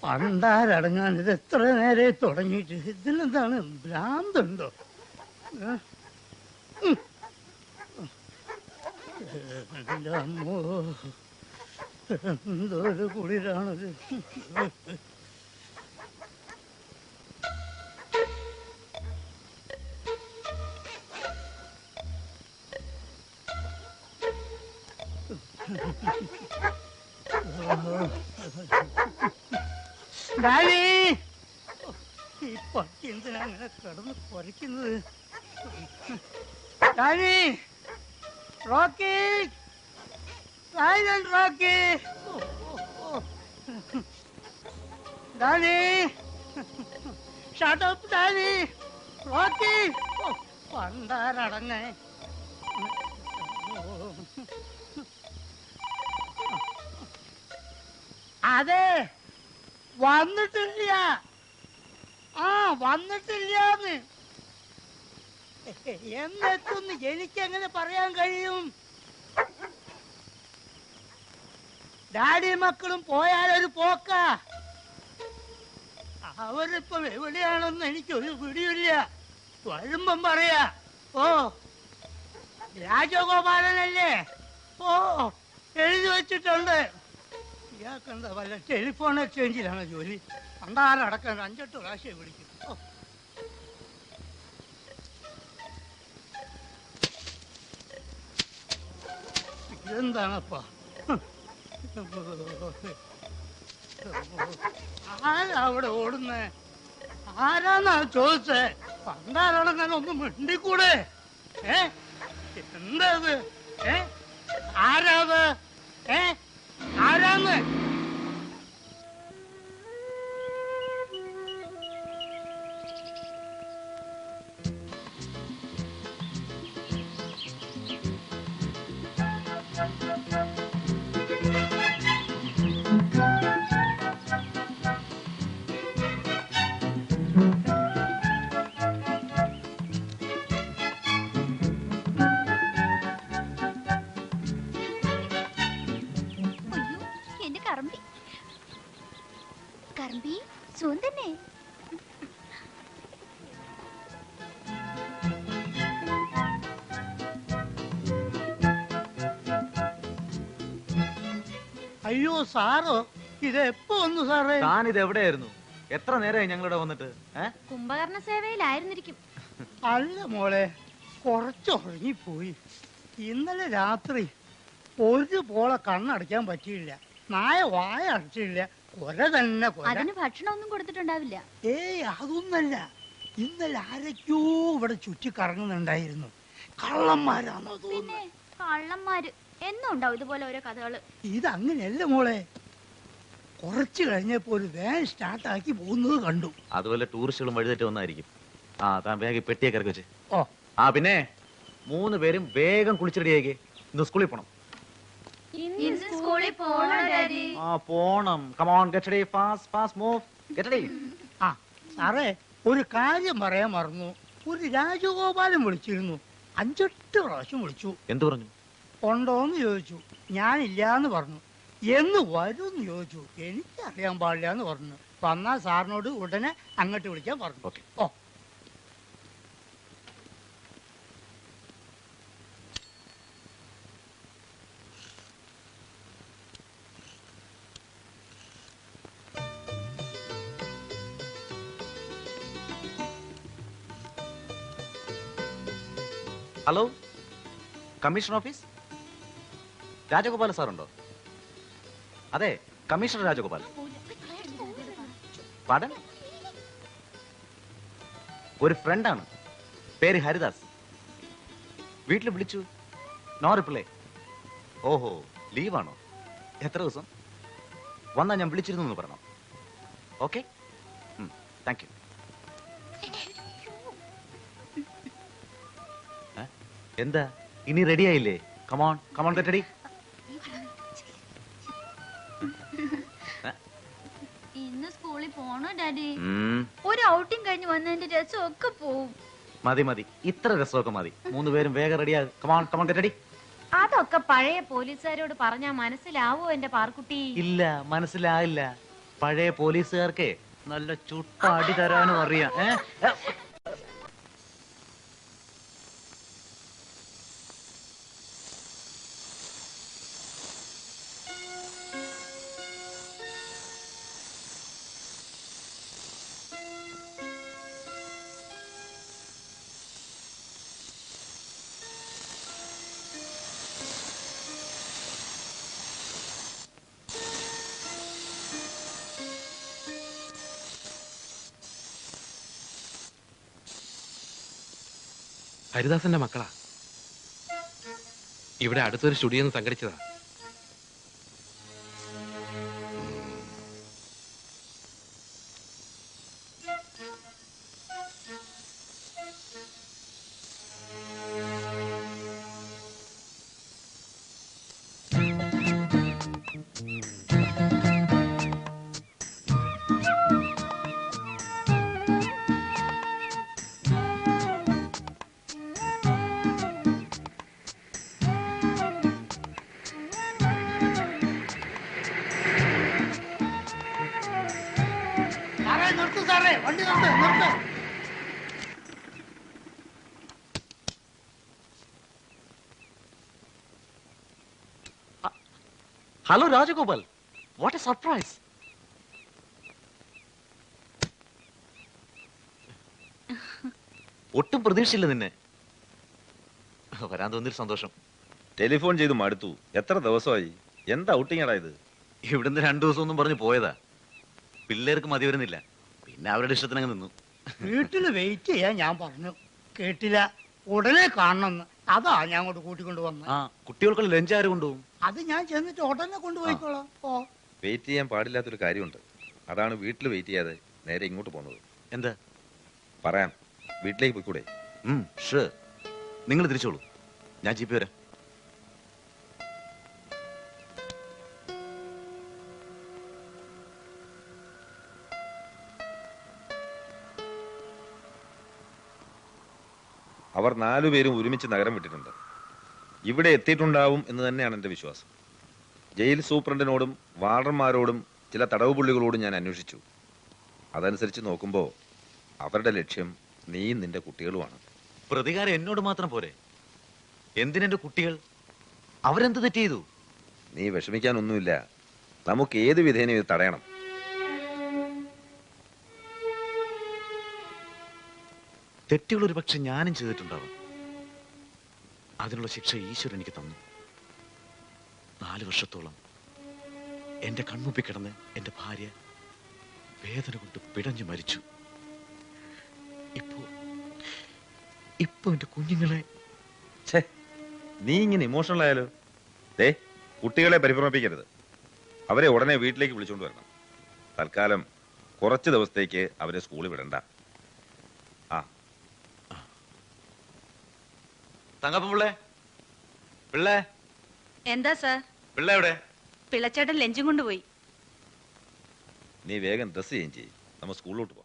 പണ്ടാരടങ്ങാൻ ഇത് എത്ര നേരെ തുടങ്ങിയിട്ട് ഇതിനെന്താണ് ഭ്രാന്തുണ്ടോ? അമ്മോ എന്തോ ഒരു കുളിരാണത്. ഈ പട്ടി എന്തിനാ അങ്ങനെ കിടന്ന് കുറയ്ക്കുന്നത്? Rocky, Rocky, Danny, shut up Danny, Rocky, പണ്ടാരടങ്ങേ. അതെ, വന്നിട്ടില്ല. വന്നിട്ടില്ലാന്ന്. എന്നെത്തുന്ന് എനിക്കെങ്ങനെ പറയാൻ കഴിയും? ഡാഡി മക്കളും പോയാലൊരു പോക്ക. അവരിപ്പം എവിടെയാണെന്ന് എനിക്കൊരു പിടിയില്ല. വരുമ്പം പറയാ. ഓ, രാജഗോപാലനല്ലേ? ഓ, എഴുതി വെച്ചിട്ടുണ്ട്. ഇയാൾക്കെന്താ വല്ല ടെലിഫോൺ എക്സ്ചേഞ്ചിലാണ് ജോലി? പണ്ടാരടക്കാൻ 5-8 പ്രാവശ്യം വിളിക്കും. ഇതെന്താണപ്പാ? ആരാ അവിടെ ഓടുന്നേ? ആരാന്നാ ചോദിച്ചേ? പണ്ടാരടങ്ങാൻ ഒന്ന് മിണ്ടിക്കൂടെ? എന്താ ഇത്? ആരാത്? ആരാന്ന്? അയ്യോ സാറോ, ഇത് എപ്പോ വന്നു സാറേ? താനിത് എവിടെയായിരുന്നു? എത്ര നേരമായി ഞങ്ങളിവിടെ വന്നിട്ട്? കുംഭകർണ സേവയിലായിരുന്നിരിക്കും. അല്ല മോളെ, കുറച്ചുറങ്ങിപ്പോയി. ഇന്നലെ രാത്രി ഒരു പോളെ കണ്ണടയ്ക്കാൻ പറ്റിയില്ല. നായ വായ അടച്ചില്ല. കൊര തന്നെ കൊര. അതിന് ഭക്ഷണമൊന്നും കൊടുത്തിട്ടുണ്ടാവില്ല. ഏയ് അതൊന്നല്ല. ഇന്നലെ ആരൊക്കെയോ ഇവിടെ ചുറ്റി കറങ്ങുന്നുണ്ടായിരുന്നു. കള്ളന്മാരാണോ തോന്നുന്നു? കള്ളന്മാര് എന്നും ഉണ്ടാവും ഇതുപോലെ ഓരോ കഥകള്. ഇതങ്ങനെയല്ല മോളെ. കുറച്ചു കഴിഞ്ഞപ്പോ ഒരു വാൻ സ്റ്റാർട്ടാക്കി പോകുന്നത് കണ്ടു. അതുപോലെ ടൂറിസ്റ്റുകളും വഴിതെറ്റി വന്നായിരിക്കും. താൻ വേഗം പെട്ടിയൊക്കെ ഇറക്കി വെച്ച്. പിന്നെ 3 പേരും വേഗം കുളിച്ചിടിയേക്ക്. ഇന്ന് സ്കൂളിൽ പോണം. പോണം. Come on, get ready, fast fast move, get ready. സാറേ, ഒരു കാര്യം പറയാൻ മറന്നു. ഒരു രാജഗോപാലൻ വിളിച്ചിരുന്നു. 5-8 പ്രാവശ്യം വിളിച്ചു. എന്തു പറഞ്ഞു? ഉണ്ടോന്ന് ചോദിച്ചു. ഞാനില്ലാന്ന് പറഞ്ഞു. എന്ന് വരുമെന്ന് ചോദിച്ചു. എനിക്കറിയാൻ പാടില്ല എന്ന് പറഞ്ഞു. വന്നാൽ സാറിനോട് ഉടനെ അങ്ങോട്ട് വിളിക്കാൻ പറഞ്ഞു. ഓ, ഹലോ, കമ്മീഷണർ ഓഫീസ്. രാജഗോപാൽ സാറുണ്ടോ? അതെ, കമ്മീഷണർ രാജഗോപാൽ. പാടൻ, ഒരു ഫ്രണ്ടാണ്, പേര് ഹരിദാസ്. വീട്ടിൽ വിളിച്ചു, നോ റിപ്ലൈ. ഓഹോ, ലീവാണോ? എത്ര ദിവസം? വന്നാ ഞാൻ വിളിച്ചിരുന്നു എന്ന് പറഞ്ഞു. Okay, thank you. എന്താ ഇനി റെഡി ആയില്ലേ? കമോൺ കമോൺ ഗെറ്റ് ഇന്ന് സ്കൂളിൽ പോണോ ഡാഡി? ഒരു ഔട്ടിംഗ് കഴിഞ്ഞ് വന്നതിന്റെ രസമൊക്കെ പോവും. മതി മതി, ഇത്ര രസമൊക്കെ മതി. 3 പേരും വേഗം റെഡിയാ. കമോൺ കമോൺ ഗെറ്റ് അതൊക്കെ പഴയ പോലീസുകാരോട് പറഞ്ഞാ മനസ്സിലാവോ എന്റെ പാർക്കുട്ടി? ഇല്ല, മനസ്സിലായില്ല. പഴയ പോലീസുകാർക്ക് നല്ല ചുട്ട അടി തരാനും അറിയാം. ഹരിദാസന്റെ മക്കളാ. ഇവിടെ അടുത്തൊരു സ്റ്റുഡിയോ സംഘടിച്ചതാ. Hello Rajagopal, what a surprise. ഒട്ടും പ്രതീക്ഷയില്ല നിന്നെ. വരാൻ തോന്നിയൊരു സന്തോഷം. ടെലിഫോൺ ചെയ്ത് മടുത്തു. എത്ര ദിവസമായി? എന്താ ഔട്ടിങ്ങാടാ ഇത്? ഇവിടുന്ന് 2 ദിവസം ഒന്നും പറഞ്ഞ് പോയതാ. പിള്ളേർക്ക് മതി വരുന്നില്ല. പിന്നെ അവരുടെ ഇഷ്ടത്തിനങ്ങ് നിന്നു. വീട്ടിൽ വെയിറ്റ് ചെയ്യാൻ ഞാൻ പറഞ്ഞു, കേട്ടില്ല. ഉടനെ കാണണമെന്ന്. അതാ ഞാൻ അങ്ങോട്ട് കൂട്ടിക്കൊണ്ട് വന്നത്. ആ, കുട്ടികൾക്കുള്ള ലഞ്ച് ആര് കൊണ്ടുപോകും? അത് ഞാൻ ചെന്നിട്ട് ഉടനെ കൊണ്ടുപോയിക്കോളാം. ഓ, വെയിറ്റ് ചെയ്യാൻ പാടില്ലാത്തൊരു കാര്യമുണ്ട്. അതാണ് വീട്ടിൽ വെയിറ്റ് ചെയ്യാതെ നേരെ ഇങ്ങോട്ട് പോകുന്നത്. എന്താ? പറയാം, വീട്ടിലേക്ക് പോയിക്കൂടെ? ഷുവർ. നിങ്ങൾ തിരിച്ചോളൂ, ഞാൻ ജീപ്പ് വരാം. അവർ 4 പേരും ഒരുമിച്ച് നഗരം വിട്ടിട്ടുണ്ട്. ഇവിടെ എത്തിയിട്ടുണ്ടാവും എന്ന് തന്നെയാണ് എൻ്റെ വിശ്വാസം. ജയിൽ സൂപ്രണ്ടിനോടും വാർഡന്മാരോടും ചില തടവുപുള്ളികളോടും ഞാൻ അന്വേഷിച്ചു. അതനുസരിച്ച് നോക്കുമ്പോൾ അവരുടെ ലക്ഷ്യം നീയും നിന്റെ കുട്ടികളുമാണ്. പ്രതികാരം എന്നോട് മാത്രം പോരെ? എന്തിനെന്റെ കുട്ടികൾ? അവരെന്ത് തെറ്റ് ചെയ്തു? നീ വിഷമിക്കാനൊന്നുമില്ല. നമുക്ക് ഏത് വിധേനയും ഇത് തടയണം. തെറ്റുകൾ ഒരു പക്ഷെ ഞാനും ചെയ്തിട്ടുണ്ടാവാം. അതിനുള്ള ശിക്ഷ ഈശ്വരൻ എനിക്ക് തന്നു. 4 വർഷത്തോളം എന്റെ കൺമുമ്പിൽ കിടന്ന് എന്റെ ഭാര്യ വേദന കൊണ്ട് പിടഞ്ഞു മരിച്ചു. ഇപ്പൊ എന്റെ കുഞ്ഞുങ്ങളെ... നീ ഇങ്ങനെ ഇമോഷണൽ ആയാലോ? കുട്ടികളെ പരിഭ്രമിപ്പിക്കരുത്. അവരെ ഉടനെ വീട്ടിലേക്ക് വിളിച്ചുകൊണ്ട് വരണം. തൽക്കാലം കുറച്ച് ദിവസത്തേക്ക് അവരെ സ്കൂളിൽ വിടണ്ട. തങ്കപ്പ പിള്ളേ. എന്താ സാർ? പിള്ളേ എവിടെ? പിള്ളച്ചേട്ടൻ ലഞ്ചും കൊണ്ടുപോയി. നീ വേഗം ഡ്രസ് ചേഞ്ച് ചെയ്യ്. നമ്മൾ സ്കൂളിലോട്ട് പോകാം.